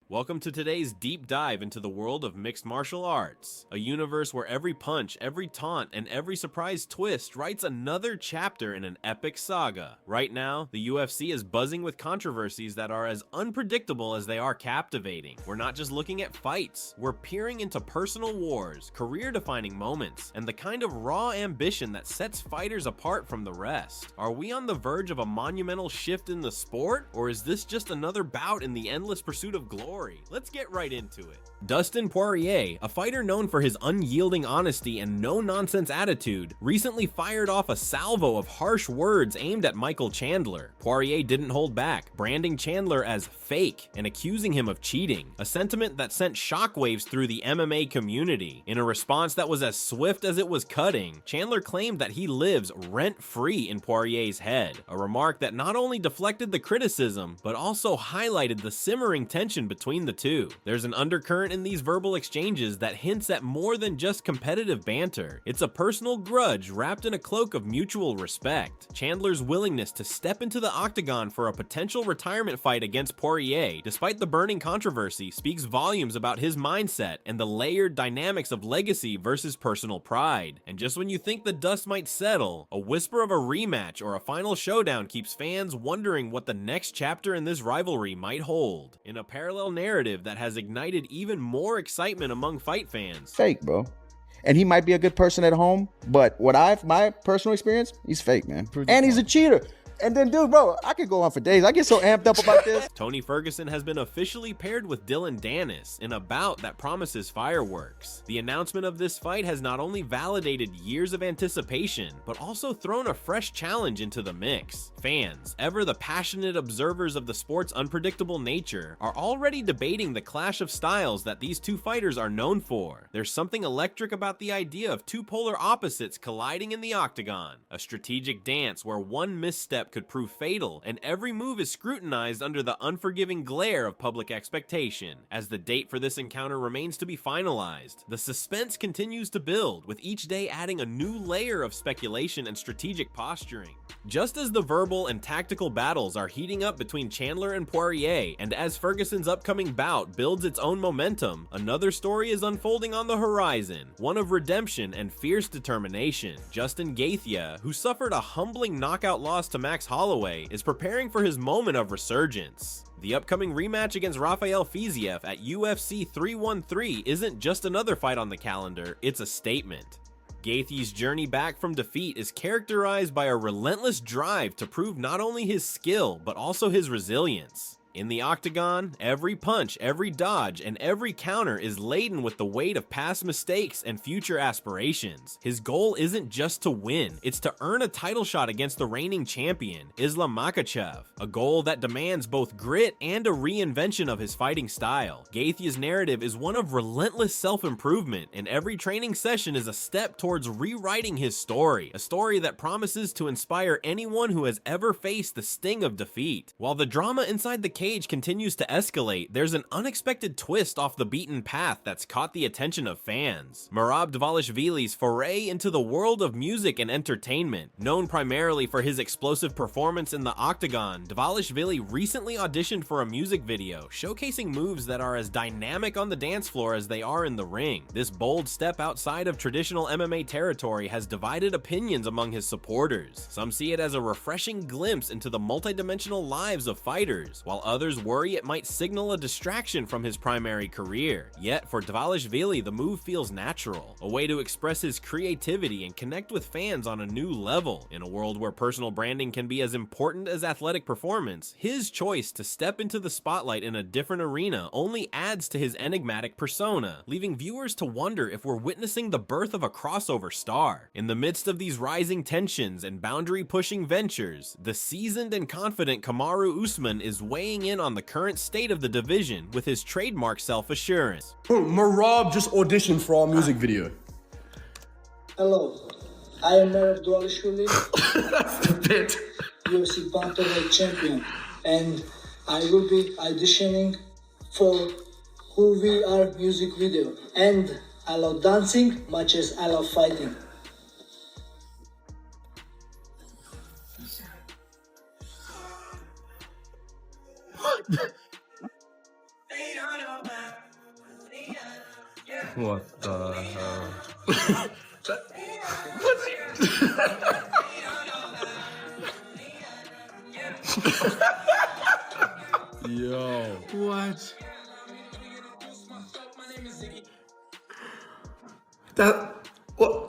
Welcome to today's deep dive into the world of mixed martial arts, a universe where every punch, every taunt, and every surprise twist writes another chapter in an epic saga. Right now, the UFC is buzzing with controversies that are as unpredictable as they are captivating. We're not just looking at fights, we're peering into personal wars, career-defining moments, and the kind of raw ambition that sets fighters apart from the rest. Are we on the verge of a monumental shift in the sport, or is this just another bout in the endless pursuit of glory? Let's get right into it. Dustin Poirier, a fighter known for his unyielding honesty and no-nonsense attitude, recently fired off a salvo of harsh words aimed at Michael Chandler. Poirier didn't hold back, branding Chandler as fake and accusing him of cheating, a sentiment that sent shockwaves through the MMA community. In a response that was as swift as it was cutting, Chandler claimed that he lives rent-free in Poirier's head, a remark that not only deflected the criticism, but also highlighted the simmering tension between the two. There's an undercurrent in these verbal exchanges that hints at more than just competitive banter. It's a personal grudge wrapped in a cloak of mutual respect. Chandler's willingness to step into the octagon for a potential retirement fight against Poirier, despite the burning controversy, speaks volumes about his mindset and the layered dynamics of legacy versus personal pride. And just when you think the dust might settle, a whisper of a rematch or a final showdown keeps fans wondering what the next chapter in this rivalry might hold. In a parallel narrative that has ignited even more excitement among fight fans. Fake, bro. And he might be a good person at home, but my personal experience, he's fake, man. And he's a cheater. And then, dude, bro, I could go on for days. I get so amped up about this. Tony Ferguson has been officially paired with Dylan Dennis in a bout that promises fireworks. The announcement of this fight has not only validated years of anticipation, but also thrown a fresh challenge into the mix. Fans, ever the passionate observers of the sport's unpredictable nature, are already debating the clash of styles that these two fighters are known for. There's something electric about the idea of two polar opposites colliding in the octagon, a strategic dance where one misstep could prove fatal, and every move is scrutinized under the unforgiving glare of public expectation. As the date for this encounter remains to be finalized, the suspense continues to build, with each day adding a new layer of speculation and strategic posturing. Just as the verbal and tactical battles are heating up between Chandler and Poirier, and as Ferguson's upcoming bout builds its own momentum, another story is unfolding on the horizon, one of redemption and fierce determination. Justin Gaethje, who suffered a humbling knockout loss to Max Holloway, is preparing for his moment of resurgence. The upcoming rematch against Rafael Fiziev at UFC 313 isn't just another fight on the calendar, it's a statement. Gaethje's journey back from defeat is characterized by a relentless drive to prove not only his skill, but also his resilience. In the octagon, every punch, every dodge, and every counter is laden with the weight of past mistakes and future aspirations. His goal isn't just to win, it's to earn a title shot against the reigning champion, Islam Makhachev, a goal that demands both grit and a reinvention of his fighting style. Gaethje's narrative is one of relentless self-improvement, and every training session is a step towards rewriting his story, a story that promises to inspire anyone who has ever faced the sting of defeat. While the drama inside the cage continues to escalate, there's an unexpected twist off the beaten path that's caught the attention of fans. Merab Dvalishvili's foray into the world of music and entertainment. Known primarily for his explosive performance in the octagon, Dvalishvili recently auditioned for a music video, showcasing moves that are as dynamic on the dance floor as they are in the ring. This bold step outside of traditional MMA territory has divided opinions among his supporters. Some see it as a refreshing glimpse into the multidimensional lives of fighters, while others worry it might signal a distraction from his primary career. Yet for Dvalishvili, the move feels natural, a way to express his creativity and connect with fans on a new level. In a world where personal branding can be as important as athletic performance, his choice to step into the spotlight in a different arena only adds to his enigmatic persona, leaving viewers to wonder if we're witnessing the birth of a crossover star. In the midst of these rising tensions and boundary-pushing ventures, the seasoned and confident Kamaru Usman is weighing in on the current state of the division with his trademark self-assurance. Merab just auditioned for our music video. Hello, I am Merab Dvalishvili. That's the bit. UFC bantamweight champion, and I will be auditioning for Who We Are music video. And I love dancing much as I love fighting. What the hell? Yo. What? What?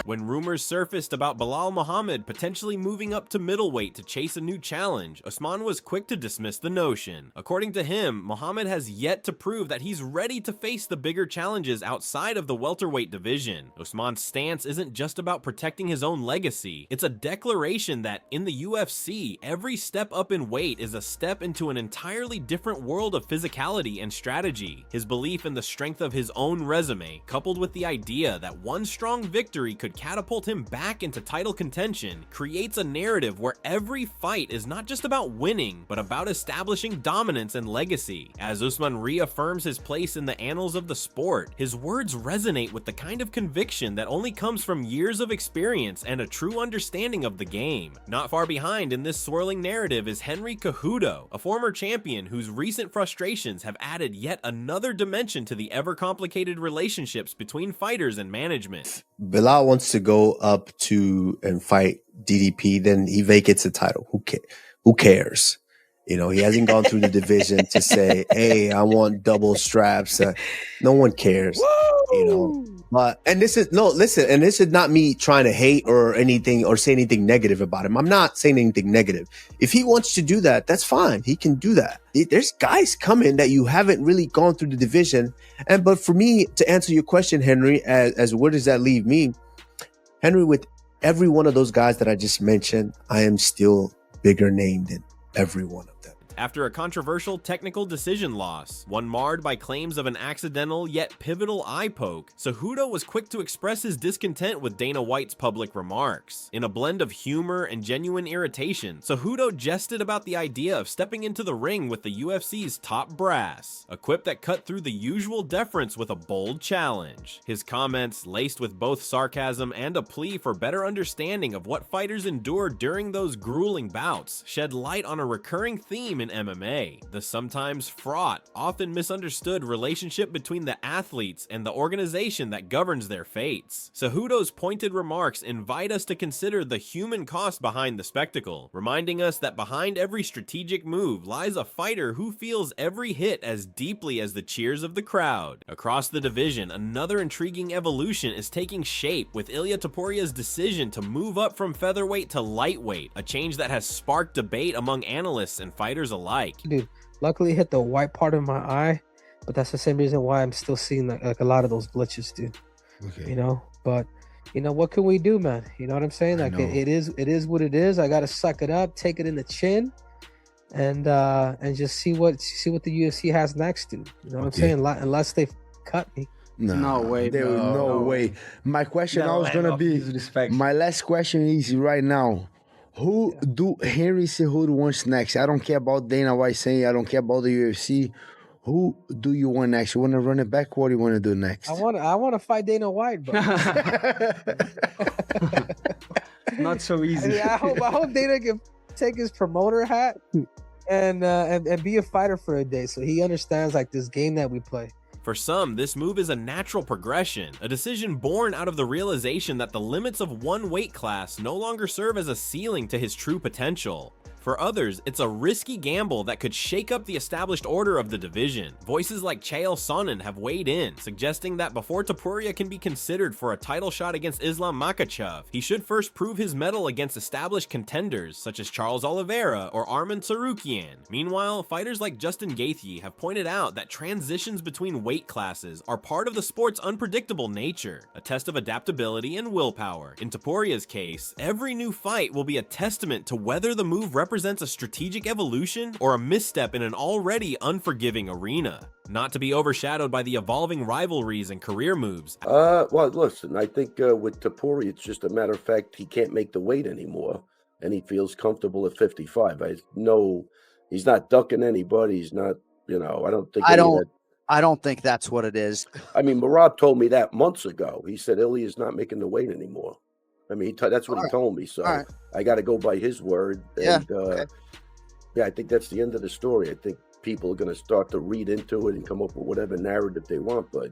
When rumors surfaced about Bilal Muhammad potentially moving up to middleweight to chase a new challenge, Usman was quick to dismiss the notion. According to him, Muhammad has yet to prove that he's ready to face the bigger challenges outside of the welterweight division. Usman's stance isn't just about protecting his own legacy, it's a declaration that in the UFC, every step up in weight is a step into an entirely different world of physicality and strategy. His belief in the strength of his own resume, coupled with the idea that one strong victory could catapult him back into title contention, creates a narrative where every fight is not just about winning, but about establishing dominance and legacy. As Usman reaffirms his place in the annals of the sport, his words resonate with the kind of conviction that only comes from years of experience and a true understanding of the game. Not far behind in this swirling narrative is Henry Cejudo, a former champion whose recent frustrations have added yet another dimension to the ever-complicated relationships between fighters and management. Bilal wants to go up to and fight DDP, then he vacates the title. Who cares? You know, he hasn't gone through the division to say, hey, I want double straps. No one cares. You know, but, and this is, no, listen, and this is not me trying to hate or anything or say anything negative about him. I'm not saying anything negative. If he wants to do that, that's fine. He can do that. There's guys coming that you haven't really gone through the division. But for me, to answer your question, Henry, as where does that leave me? Henry, with every one of those guys that I just mentioned, I am still bigger name than every one of them. After a controversial technical decision loss, one marred by claims of an accidental yet pivotal eye poke, Cejudo was quick to express his discontent with Dana White's public remarks. In a blend of humor and genuine irritation, Cejudo jested about the idea of stepping into the ring with the UFC's top brass, a quip that cut through the usual deference with a bold challenge. His comments, laced with both sarcasm and a plea for better understanding of what fighters endure during those grueling bouts, shed light on a recurring theme in MMA, the sometimes fraught, often misunderstood relationship between the athletes and the organization that governs their fates. Cejudo's pointed remarks invite us to consider the human cost behind the spectacle, reminding us that behind every strategic move lies a fighter who feels every hit as deeply as the cheers of the crowd. Across the division, another intriguing evolution is taking shape with Ilia Topuria's decision to move up from featherweight to lightweight, a change that has sparked debate among analysts and fighters alike. Dude, luckily it hit the white part of my eye, but that's the same reason why I'm still seeing like a lot of those glitches, dude. Okay. You know, but you know, what can we do, man? You know what I'm saying? Like it is what it is. I gotta suck it up, take it in the chin, and just see what the UFC has next, dude. You know what I'm saying? Unless they cut me. No way. There was no way. My question was gonna be, my last question is right now. Who do Henry Cejudo wants next? I don't care about Dana White saying, I don't care about the UFC. Who do you want next? You want to run it back? What do you want to do next? I want to fight Dana White, bro. Not so easy. I mean, I hope Dana can take his promoter hat and be a fighter for a day, so he understands like this game that we play. For some, this move is a natural progression, a decision born out of the realization that the limits of one weight class no longer serve as a ceiling to his true potential. For others, it's a risky gamble that could shake up the established order of the division. Voices like Chael Sonnen have weighed in, suggesting that before Topuria can be considered for a title shot against Islam Makhachev, he should first prove his mettle against established contenders such as Charles Oliveira or Arman Tsarukyan. Meanwhile, fighters like Justin Gaethje have pointed out that transitions between weight classes are part of the sport's unpredictable nature, a test of adaptability and willpower. In Topuria's case, every new fight will be a testament to whether the move represents a strategic evolution or a misstep in an already unforgiving arena, not to be overshadowed by the evolving rivalries and career moves. Well, listen, I think with Topuria, it's just a matter of fact he can't make the weight anymore, and he feels comfortable at 55. He's not ducking anybody. He's not, I don't think. I don't think that's what it is. I mean, Marab told me that months ago. He said Ilya's not making the weight anymore. I mean, that's what he told me. So I got to go by his word. And, Yeah, I think that's the end of the story. I think people are going to start to read into it and come up with whatever narrative they want. But,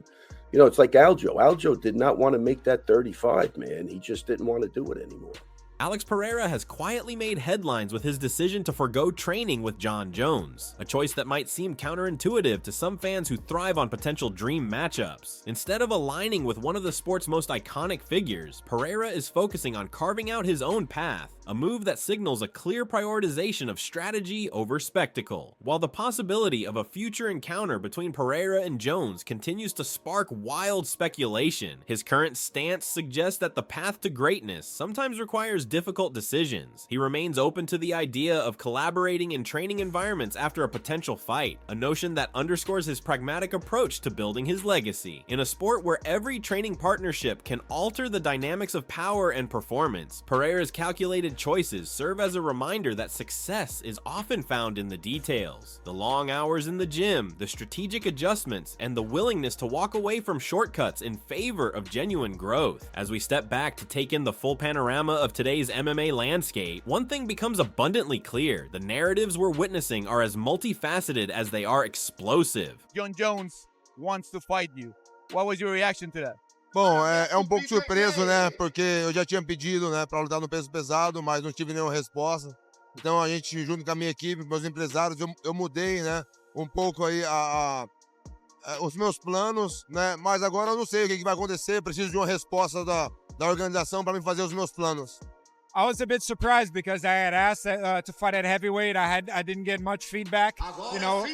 you know, it's like Aljo. Aljo did not want to make that 35, man. He just didn't want to do it anymore. Alex Pereira has quietly made headlines with his decision to forgo training with Jon Jones, a choice that might seem counterintuitive to some fans who thrive on potential dream matchups. Instead of aligning with one of the sport's most iconic figures, Pereira is focusing on carving out his own path, a move that signals a clear prioritization of strategy over spectacle. While the possibility of a future encounter between Pereira and Jones continues to spark wild speculation, his current stance suggests that the path to greatness sometimes requires difficult decisions. He remains open to the idea of collaborating in training environments after a potential fight, a notion that underscores his pragmatic approach to building his legacy. In a sport where every training partnership can alter the dynamics of power and performance, Pereira's calculated choices serve as a reminder that success is often found in the details. The long hours in the gym, the strategic adjustments, and the willingness to walk away from shortcuts in favor of genuine growth. As we step back to take in the full panorama of today's MMA landscape, one thing becomes abundantly clear: the narratives we're witnessing are as multifaceted as they are explosive. Jon Jones wants to fight you. What was your reaction to that? Bom, é pouco surpreso, né? Porque eu já tinha pedido, né, para lutar no peso pesado, mas não tive nenhuma resposta. Então a gente, junto com a minha equipe, meus empresários, eu mudei, né, pouco aí os meus planos, né? Mas agora eu não sei o que vai acontecer. Preciso de uma resposta da organização para me fazer os meus planos. I was a bit surprised because I had asked to fight at heavyweight. I didn't get much feedback. You know,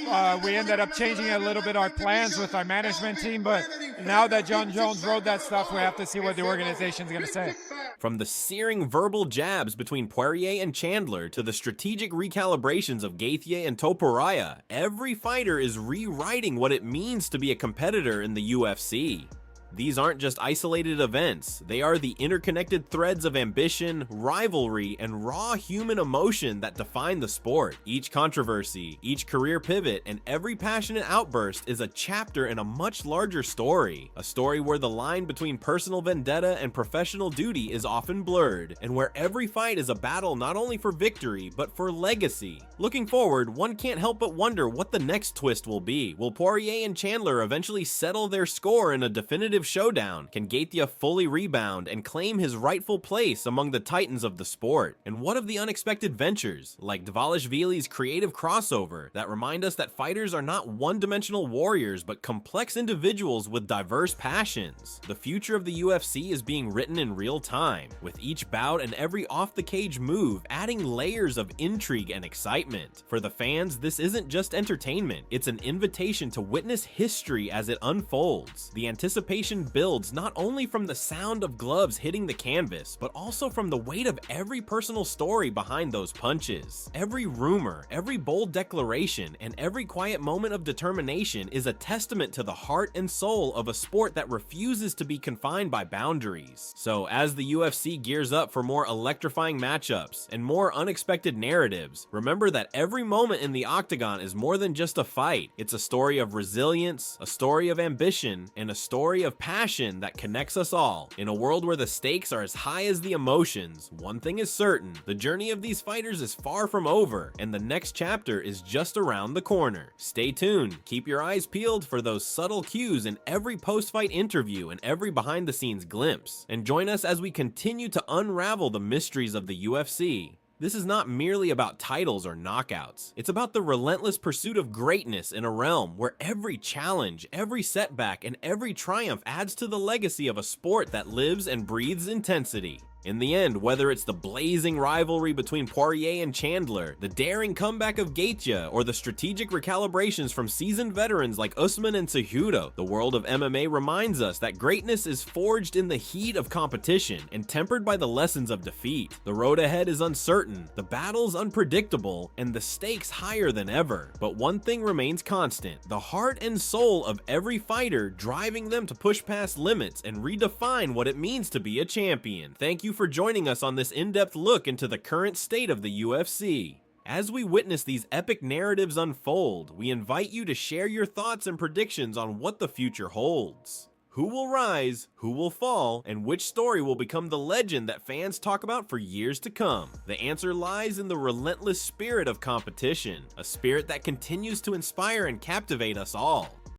we ended up changing a little bit our plans with our management team, but now that Jon Jones wrote that stuff, we have to see what the organization's going to say. From the searing verbal jabs between Poirier and Chandler to the strategic recalibrations of Gaethje and Topuria, every fighter is rewriting what it means to be a competitor in the UFC. These aren't just isolated events, they are the interconnected threads of ambition, rivalry, and raw human emotion that define the sport. Each controversy, each career pivot, and every passionate outburst is a chapter in a much larger story. A story where the line between personal vendetta and professional duty is often blurred, and where every fight is a battle not only for victory, but for legacy. Looking forward, one can't help but wonder what the next twist will be. Will Poirier and Chandler eventually settle their score in a definitive showdown? Can Gaethje fully rebound and claim his rightful place among the titans of the sport? And what of the unexpected ventures, like Dvalishvili's creative crossover, that remind us that fighters are not one-dimensional warriors, but complex individuals with diverse passions? The future of the UFC is being written in real time, with each bout and every off-the-cage move adding layers of intrigue and excitement. For the fans, this isn't just entertainment, it's an invitation to witness history as it unfolds. The anticipation builds not only from the sound of gloves hitting the canvas, but also from the weight of every personal story behind those punches. Every rumor, every bold declaration, and every quiet moment of determination is a testament to the heart and soul of a sport that refuses to be confined by boundaries. So as the UFC gears up for more electrifying matchups and more unexpected narratives, remember that every moment in the octagon is more than just a fight. It's a story of resilience, a story of ambition, and a story of passion that connects us all. In a world where the stakes are as high as the emotions, one thing is certain: the journey of these fighters is far from over, and the next chapter is just around the corner. Stay tuned, keep your eyes peeled for those subtle cues in every post-fight interview and every behind-the-scenes glimpse, and join us as we continue to unravel the mysteries of the UFC. This is not merely about titles or knockouts. It's about the relentless pursuit of greatness in a realm where every challenge, every setback, and every triumph adds to the legacy of a sport that lives and breathes intensity. In the end, whether it's the blazing rivalry between Poirier and Chandler, the daring comeback of Gaethje, or the strategic recalibrations from seasoned veterans like Usman and Cejudo, the world of MMA reminds us that greatness is forged in the heat of competition and tempered by the lessons of defeat. The road ahead is uncertain, the battles unpredictable, and the stakes higher than ever. But one thing remains constant: the heart and soul of every fighter, driving them to push past limits and redefine what it means to be a champion. Thank you for joining us on this in-depth look into the current state of the UFC. As we witness these epic narratives unfold, we invite you to share your thoughts and predictions on what the future holds. Who will rise, who will fall, and which story will become the legend that fans talk about for years to come? The answer lies in the relentless spirit of competition, a spirit that continues to inspire and captivate us all.